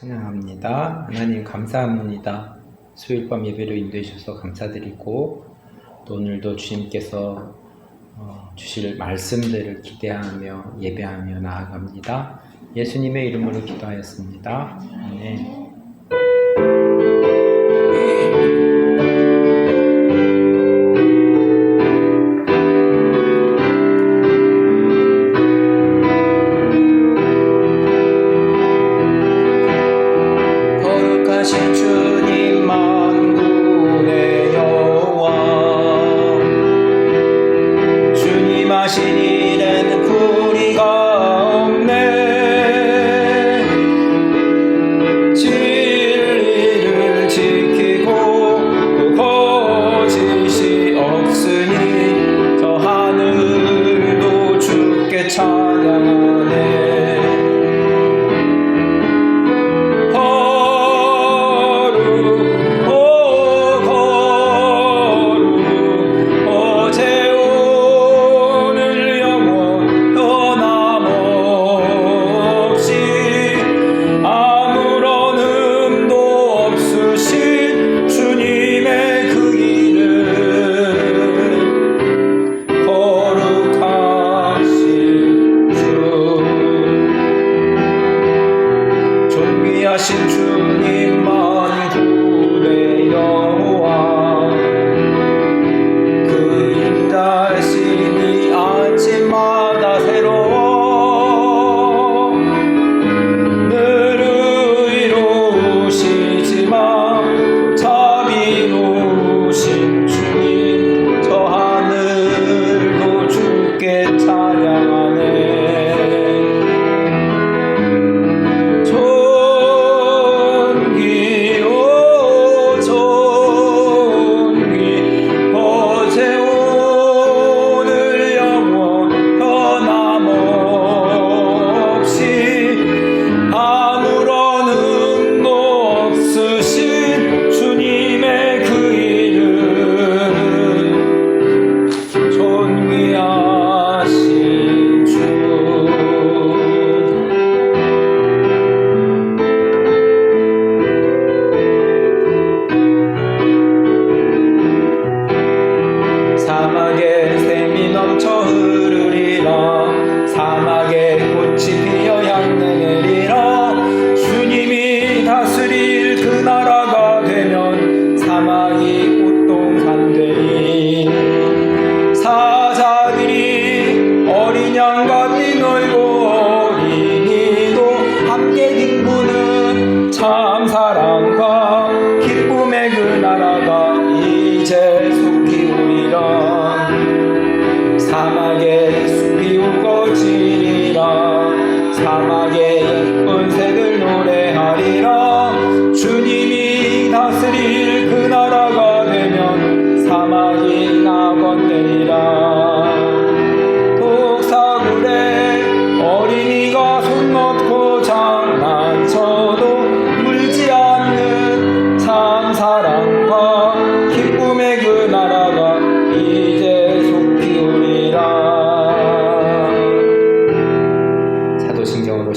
찬양합니다. 하나님 감사합니다. 수요일 밤 예배로 인도해 주셔서 감사드리고 또 오늘도 주님께서 주실 말씀들을 기대하며 예배하며 나아갑니다. 예수님의 이름으로 기도하였습니다. 아멘.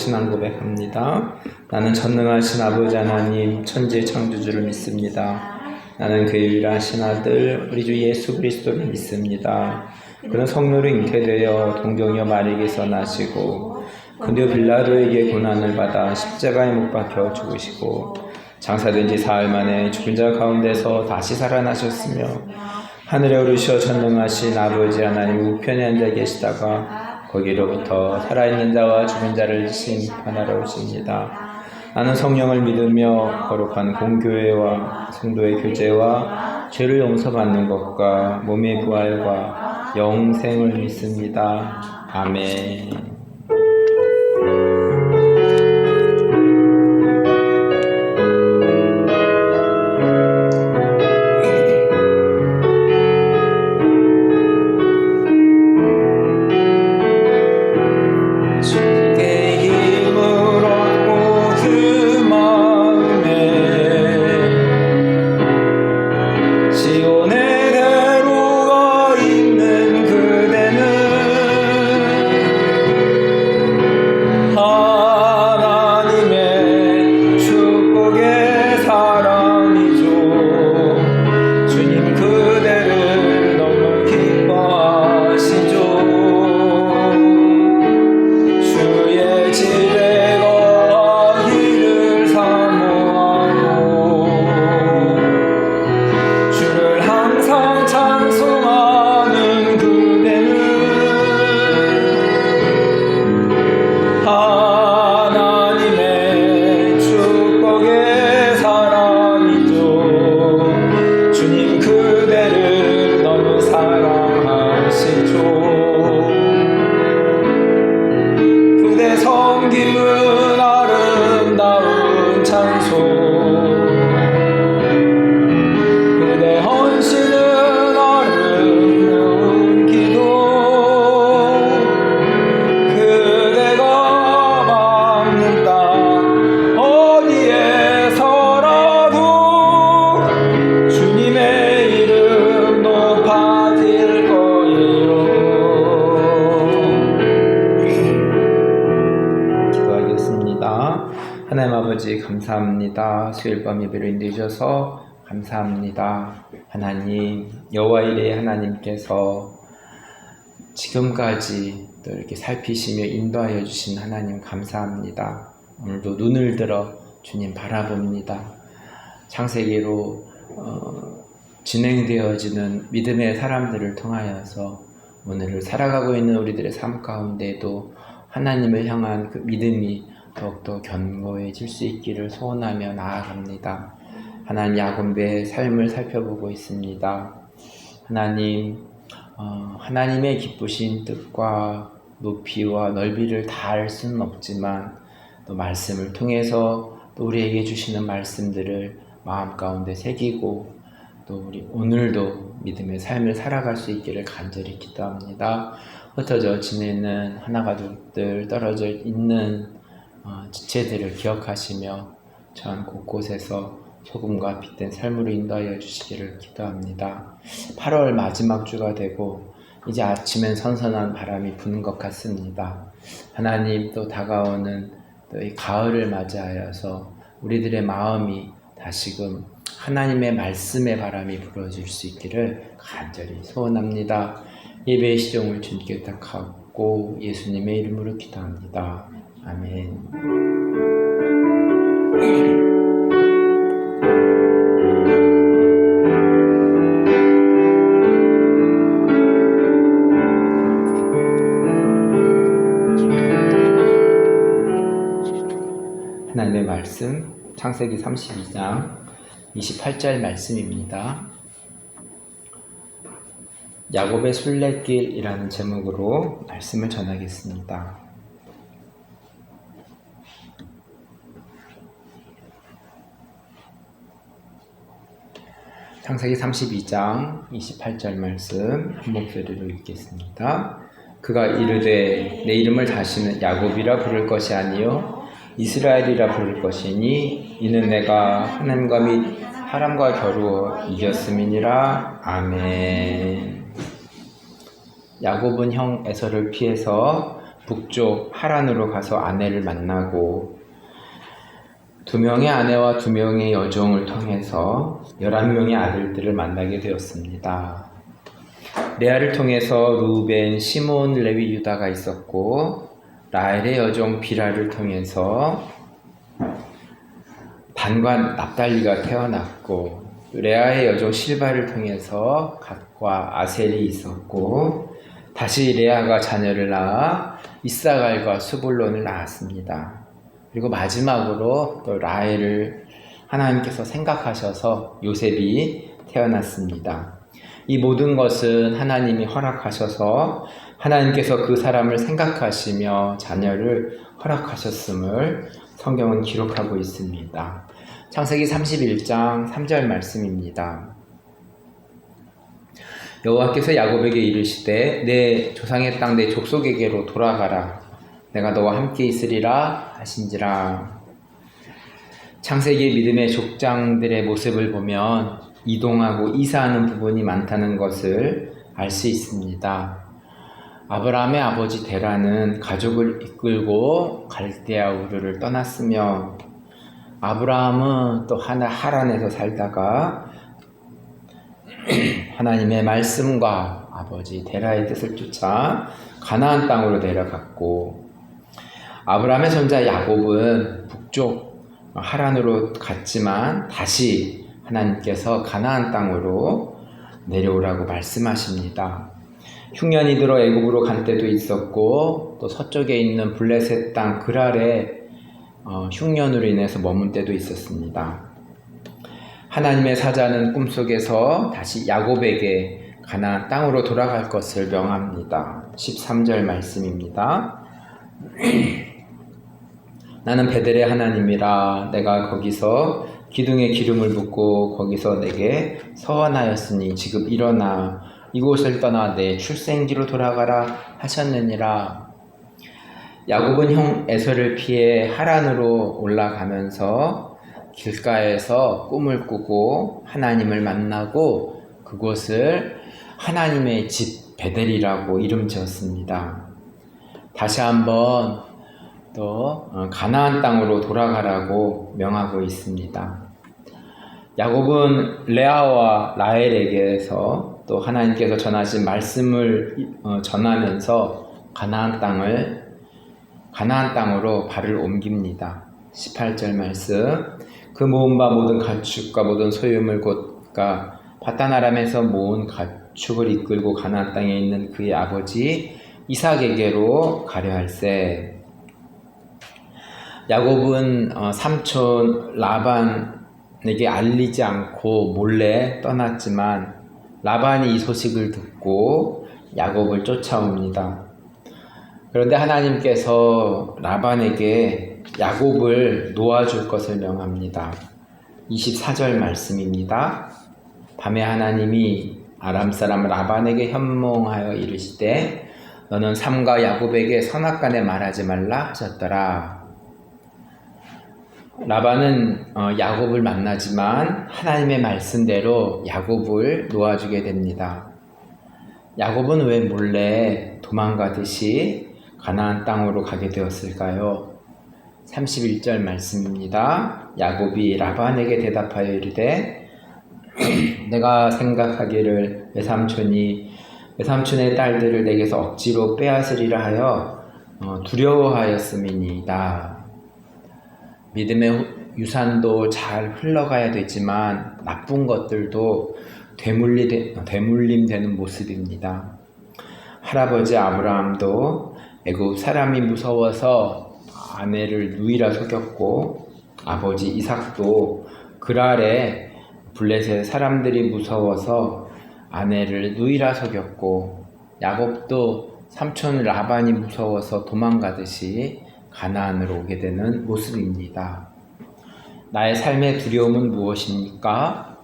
신앙 고백합니다. 나는 전능하신 아버지 하나님 천지 창조주를 믿습니다. 나는 그 유일하신 아들 우리 주 예수 그리스도를 믿습니다. 그는 성령으로 잉태되어 동정녀 마리에게서 나시고 근데 빌라도에게 고난을 받아 십자가에 못 박혀 죽으시고 장사된 지 사흘 만에 죽은 자 가운데서 다시 살아나셨으며 하늘에 오르셔 전능하신 아버지 하나님 우편에 앉아 계시다가 거기로부터 살아있는 자와 죽은 자를 심판하러 오십니다. 나는 성령을 믿으며 거룩한 공교회와 성도의 교제와 죄를 용서받는 것과 몸의 부활과 영생을 믿습니다. 아멘. 찬송 그대 헌신은 어른는 기도 그대가 막는 땅 어디에서라도 주님의 이름 높아질 거예요. 기도하겠습니다. 하나님 아버지 감사합니다. 수요일 밤 예배로 인도해주셔서 감사합니다. 하나님, 여호와 이레의 하나님께서 지금까지 또 이렇게 살피시며 인도하여 주신 하나님 감사합니다. 오늘도 눈을 들어 주님 바라봅니다. 창세기로 진행되어지는 믿음의 사람들을 통하여서 오늘을 살아가고 있는 우리들의 삶 가운데도 하나님을 향한 그 믿음이 더욱더 견고해질 수 있기를 소원하며 나아갑니다. 하나님, 야곱의 삶을 살펴보고 있습니다. 하나님, 하나님의 기쁘신 뜻과 높이와 넓이를 다 알 수는 없지만 또 말씀을 통해서 또 우리에게 주시는 말씀들을 마음 가운데 새기고 또 우리 오늘도 믿음의 삶을 살아갈 수 있기를 간절히 기도합니다. 흩어져 지내는 하나가족들, 떨어져 있는 지체들을 기억하시며 전 곳곳에서 소금과 빛된 삶으로 인도하여 주시기를 기도합니다. 8월 마지막 주가 되고 이제 아침엔 선선한 바람이 부는 것 같습니다. 하나님, 또 다가오는 또 이 가을을 맞이하여서 우리들의 마음이 다시금 하나님의 말씀의 바람이 불어줄 수 있기를 간절히 소원합니다. 예배의 시종을 주님께 부탁하고 예수님의 이름으로 기도합니다. 아멘. 하나님의 말씀 창세기 32장 28절 말씀입니다. 야곱의 순례길이라는 제목으로 말씀을 전하겠습니다. 창세기 32장 28절 말씀 한 목소리로 읽겠습니다. 그가 이르되 내 이름을 다시는 야곱이라 부를 것이 아니요 이스라엘이라 부를 것이니 이는 내가 하나님과 및 사람과 겨루어 이겼음이니라. 아멘. 야곱은 형 에서를 피해서 북쪽 하란으로 가서 아내를 만나고 2명의 아내와 2명의 여종을 통해서 11명의 아들들을 만나게 되었습니다. 레아를 통해서 루벤, 시몬, 레위, 유다가 있었고 라헬의 여종 비라를 통해서 단과 납달리가 태어났고 레아의 여종 실바를 통해서 갓과 아셀이 있었고 다시 레아가 자녀를 낳아 이사갈과 스불론을 낳았습니다. 그리고 마지막으로 또 라헬을 하나님께서 생각하셔서 요셉이 태어났습니다. 이 모든 것은 하나님이 허락하셔서 하나님께서 그 사람을 생각하시며 자녀를 허락하셨음을 성경은 기록하고 있습니다. 창세기 31장 3절 말씀입니다. 여호와께서 야곱에게 이르시되 내 조상의 땅 내 족속에게로 돌아가라. 내가 너와 함께 있으리라 하신지라. 창세기 믿음의 족장들의 모습을 보면 이동하고 이사하는 부분이 많다는 것을 알 수 있습니다. 아브라함의 아버지 데라는 가족을 이끌고 갈대아 우르를 떠났으며 아브라함은 또 하란에서 살다가 하나님의 말씀과 아버지 데라의 뜻을 쫓아 가나안 땅으로 내려갔고 아브라함의 손자 야곱은 북쪽 하란으로 갔지만 다시 하나님께서 가나안 땅으로 내려오라고 말씀하십니다. 흉년이 들어 애굽으로 간 때도 있었고 또 서쪽에 있는 블레셋 땅 그랄에 흉년으로 인해서 머문 때도 있었습니다. 하나님의 사자는 꿈속에서 다시 야곱에게 가나안 땅으로 돌아갈 것을 명합니다. 13절 말씀입니다. 나는 베델의 하나님이라. 내가 거기서 기둥에 기름을 붓고 거기서 내게 서원하였으니 지금 일어나 이곳을 떠나 내 출생지로 돌아가라 하셨느니라. 야곱은 형 에서를 피해 하란으로 올라가면서 길가에서 꿈을 꾸고 하나님을 만나고 그곳을 하나님의 집 베델이라고 이름 지었습니다. 다시 한번 또 가나안 땅으로 돌아가라고 명하고 있습니다. 야곱은 레아와 라헬에게서 또 하나님께서 전하신 말씀을 전하면서 가나안 땅으로 발을 옮깁니다. 18절 말씀. 그 모은 바 모든 가축과 모든 소유물 곧가 바단 아람에서 모은 가축을 이끌고 가나안 땅에 있는 그의 아버지 이삭에게로 가려 할세. 야곱은 삼촌 라반에게 알리지 않고 몰래 떠났지만 라반이 이 소식을 듣고 야곱을 쫓아옵니다. 그런데 하나님께서 라반에게 야곱을 놓아줄 것을 명합니다. 24절 말씀입니다. 밤에 하나님이 아람 사람 라반에게 현몽하여 이르시되 너는 삼가 야곱에게 선악간에 말하지 말라 하셨더라. 라반은 야곱을 만나지만 하나님의 말씀대로 야곱을 놓아주게 됩니다. 야곱은 왜 몰래 도망가듯이 가나안 땅으로 가게 되었을까요? 31절 말씀입니다. 야곱이 라반에게 대답하여 이르되 내가 생각하기를 외삼촌이 외삼촌의 딸들을 내게서 억지로 빼앗으리라 하여 두려워하였음이니이다. 믿음의 유산도 잘 흘러가야 되지만 나쁜 것들도 되물림되는 모습입니다. 할아버지 아브라함도 애굽 사람이 무서워서 아내를 누이라 속였고 아버지 이삭도 그랄에 블레셋 사람들이 무서워서 아내를 누이라 속였고 야곱도 삼촌 라반이 무서워서 도망가듯이 가나안으로 오게 되는 모습입니다. 나의 삶의 두려움은 무엇입니까?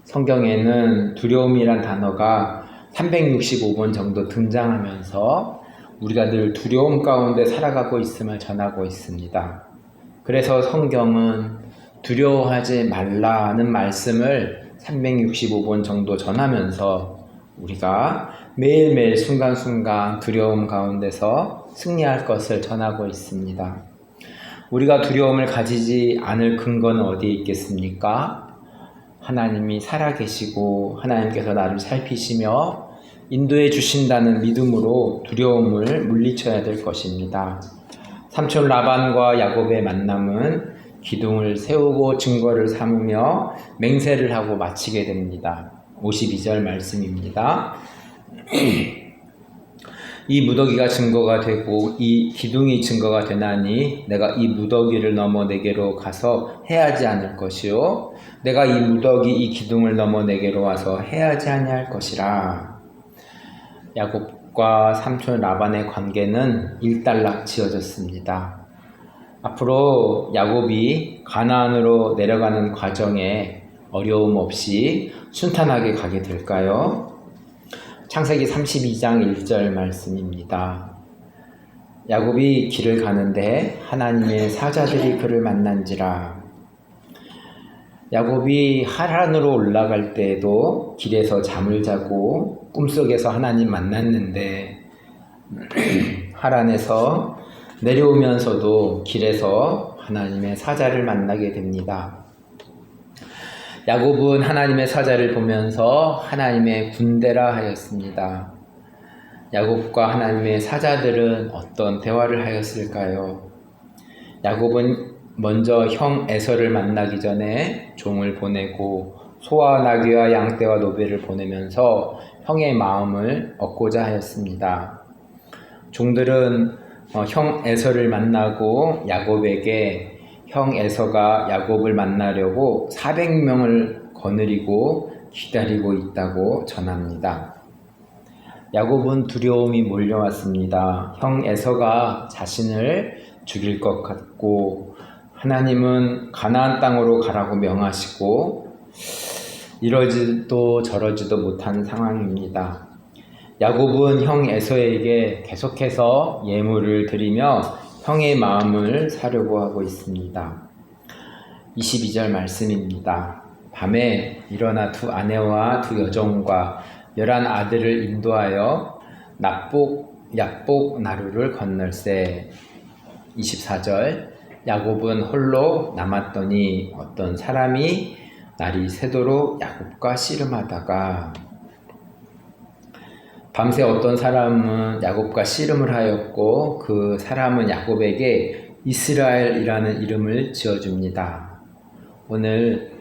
성경에는 두려움이란 단어가 365번 정도 등장하면서 우리가 늘 두려움 가운데 살아가고 있음을 전하고 있습니다. 그래서 성경은 두려워하지 말라는 말씀을 365번 정도 전하면서 우리가 매일매일 순간순간 두려움 가운데서 승리할 것을 전하고 있습니다. 우리가 두려움을 가지지 않을 근거는 어디에 있겠습니까? 하나님이 살아계시고 하나님께서 나를 살피시며 인도해 주신다는 믿음으로 두려움을 물리쳐야 될 것입니다. 삼촌 라반과 야곱의 만남은 기둥을 세우고 증거를 삼으며 맹세를 하고 마치게 됩니다. 52절 말씀입니다. 이 무더기가 증거가 되고 이 기둥이 증거가 되나니 내가 이 무더기를 넘어 내게로 가서 해하지 않을 것이요 내가 이 무더기 이 기둥을 넘어 내게로 와서 해하지 아니할 것이라. 야곱과 삼촌 라반의 관계는 일단락지어졌습니다. 앞으로 야곱이 가나안으로 내려가는 과정에 어려움 없이 순탄하게 가게 될까요? 창세기 32장 1절 말씀입니다. 야곱이 길을 가는데 하나님의 사자들이 그를 만난지라. 야곱이 하란으로 올라갈 때에도 길에서 잠을 자고 꿈속에서 하나님 만났는데 하란에서 내려오면서도 길에서 하나님의 사자를 만나게 됩니다. 야곱은 하나님의 사자를 보면서 하나님의 군대라 하였습니다. 야곱과 하나님의 사자들은 어떤 대화를 하였을까요? 야곱은 먼저 형 에서를 만나기 전에 종을 보내고 소와 나귀와 양떼와 노베를 보내면서 형의 마음을 얻고자 하였습니다. 종들은 형 에서를 만나고 야곱에게 형 에서가 야곱을 만나려고 400명을 거느리고 기다리고 있다고 전합니다. 야곱은 두려움이 몰려왔습니다. 형 에서가 자신을 죽일 것 같고 하나님은 가나안 땅으로 가라고 명하시고 이러지도 저러지도 못하는 상황입니다. 야곱은 형 에서에게 계속해서 예물을 드리며 형의 마음을 사려고 하고 있습니다. 22절 말씀입니다. 밤에 일어나 두 아내와 두 여종과 11 아들을 인도하여 약복 나루를 건널세. 24절 야곱은 홀로 남았더니 어떤 사람이 날이 새도록 야곱과 씨름하다가 밤새 어떤 사람은 야곱과 씨름을 하였고 그 사람은 야곱에게 이스라엘이라는 이름을 지어줍니다. 오늘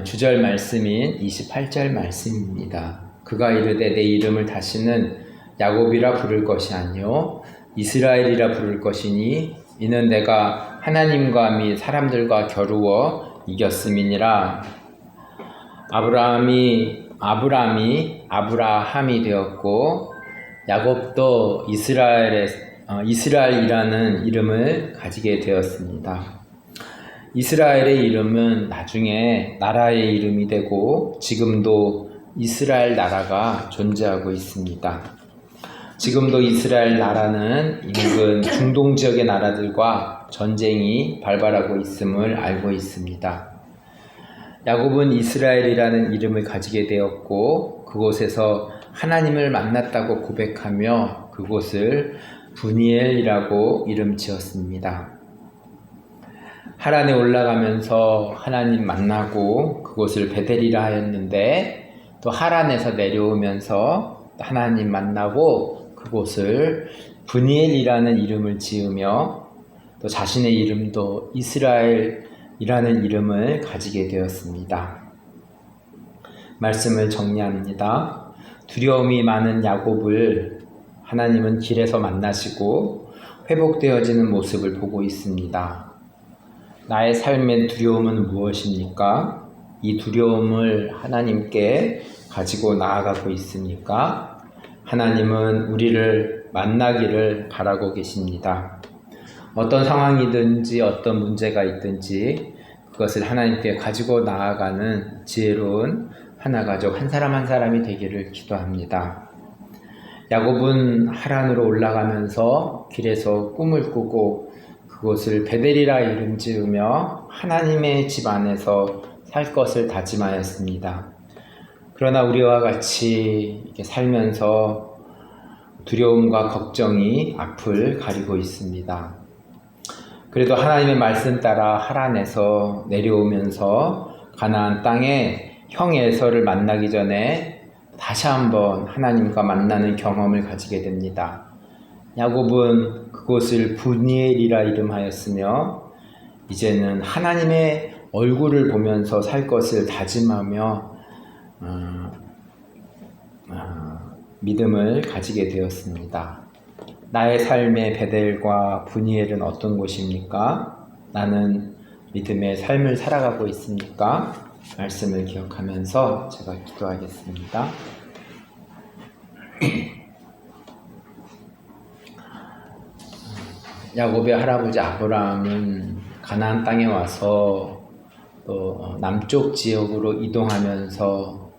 주절 말씀인 28절 말씀입니다. 그가 이르되 내 이름을 다시는 야곱이라 부를 것이 아니요 이스라엘이라 부를 것이니 이는 내가 하나님과 및 사람들과 겨루어 이겼음이니라. 아브라함이 되었고 야곱도 이스라엘이라는 이름을 가지게 되었습니다. 이스라엘의 이름은 나중에 나라의 이름이 되고 지금도 이스라엘 나라가 존재하고 있습니다. 지금도 이스라엘 나라는 인근 중동 지역의 나라들과 전쟁이 발발하고 있음을 알고 있습니다. 야곱은 이스라엘이라는 이름을 가지게 되었고 그곳에서 하나님을 만났다고 고백하며 그곳을 브니엘이라고 이름 지었습니다. 하란에 올라가면서 하나님 만나고 그곳을 베델이라 하였는데 또 하란에서 내려오면서 하나님 만나고 그곳을 브니엘이라는 이름을 지으며 또 자신의 이름도 이스라엘이라는 이름을 가지게 되었습니다. 말씀을 정리합니다. 두려움이 많은 야곱을 하나님은 길에서 만나시고 회복되어지는 모습을 보고 있습니다. 나의 삶의 두려움은 무엇입니까? 이 두려움을 하나님께 가지고 나아가고 있습니까? 하나님은 우리를 만나기를 바라고 계십니다. 어떤 상황이든지 어떤 문제가 있든지 그것을 하나님께 가지고 나아가는 지혜로운 하나가족 한 사람 한 사람이 되기를 기도합니다. 야곱은 하란으로 올라가면서 길에서 꿈을 꾸고 그곳을 베델이라 이름 지으며 하나님의 집 안에서 살 것을 다짐하였습니다. 그러나 우리와 같이 이렇게 살면서 두려움과 걱정이 앞을 가리고 있습니다. 그래도 하나님의 말씀 따라 하란에서 내려오면서 가나안 땅에 형 에서를 만나기 전에 다시 한번 하나님과 만나는 경험을 가지게 됩니다. 야곱은 그곳을 브니엘이라 이름하였으며 이제는 하나님의 얼굴을 보면서 살 것을 다짐하며 믿음을 가지게 되었습니다. 나의 삶의 베델과 브니엘은 어떤 곳입니까? 나는 믿음의 삶을 살아가고 있습니까? 말씀을 기억하면서 제가 기도하겠습니다. 야곱의 할아버지 아브라함은 가나안 땅에 와서 또 남쪽 지역으로 이동하면서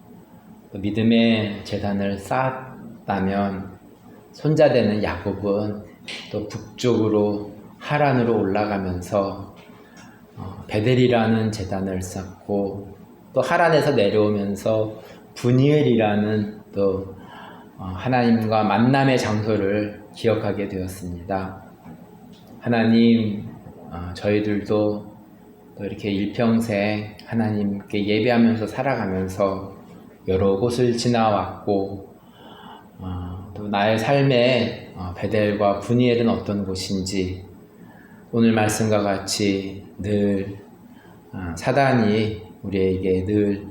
또 믿음의 재단을 쌓았다면 손자되는 야곱은 또 북쪽으로 하란으로 올라가면서 베델이라는 재단을 쌓고 또 하란에서 내려오면서 브니엘이라는 또 하나님과 만남의 장소를 기억하게 되었습니다. 하나님, 저희들도 또 이렇게 일평생 하나님께 예배하면서 살아가면서 여러 곳을 지나왔고 또 나의 삶의 베델과 브니엘은 어떤 곳인지 오늘 말씀과 같이 늘 사단이 우리에게 늘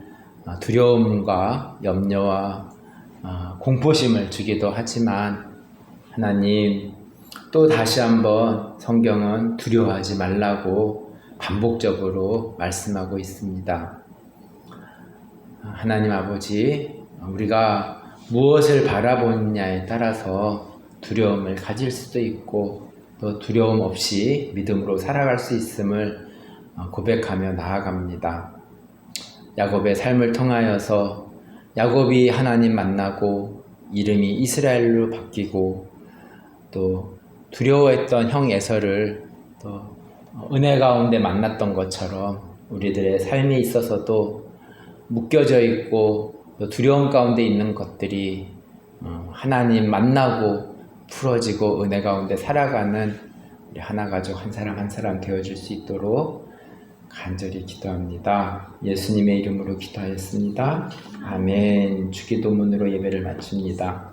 두려움과 염려와 공포심을 주기도 하지만 하나님 또 다시 한번 성경은 두려워하지 말라고 반복적으로 말씀하고 있습니다. 하나님 아버지, 우리가 무엇을 바라보느냐에 따라서 두려움을 가질 수도 있고 또 두려움 없이 믿음으로 살아갈 수 있음을 고백하며 나아갑니다. 야곱의 삶을 통하여서 야곱이 하나님 만나고 이름이 이스라엘로 바뀌고 또 두려워했던 형 에서를 또 은혜 가운데 만났던 것처럼 우리들의 삶에 있어서도 묶여져 있고 또 두려움 가운데 있는 것들이 하나님 만나고 풀어지고 은혜 가운데 살아가는 우리 하나가족 한 사람 한 사람 되어줄 수 있도록 간절히 기도합니다. 예수님의 이름으로 기도하였습니다. 아멘. 주기도문으로 예배를 마칩니다.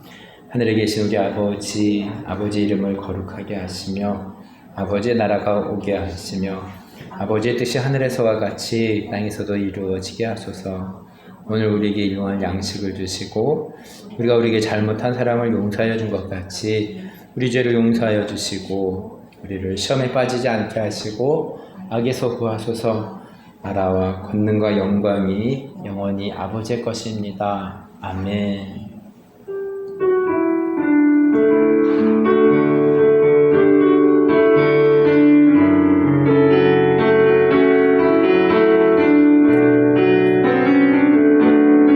하늘에 계신 우리 아버지, 아버지 이름을 거룩하게 하시며 아버지의 나라가 오게 하시며 아버지의 뜻이 하늘에서와 같이 땅에서도 이루어지게 하소서. 오늘 우리에게 일용할 양식을 주시고 우리가 우리에게 잘못한 사람을 용서하여 준 것 같이 우리 죄를 용서하여 주시고 우리를 시험에 빠지지 않게 하시고 악에서 구하소서. 나라와 권능과 영광이 영원히 아버지의 것입니다. 아멘.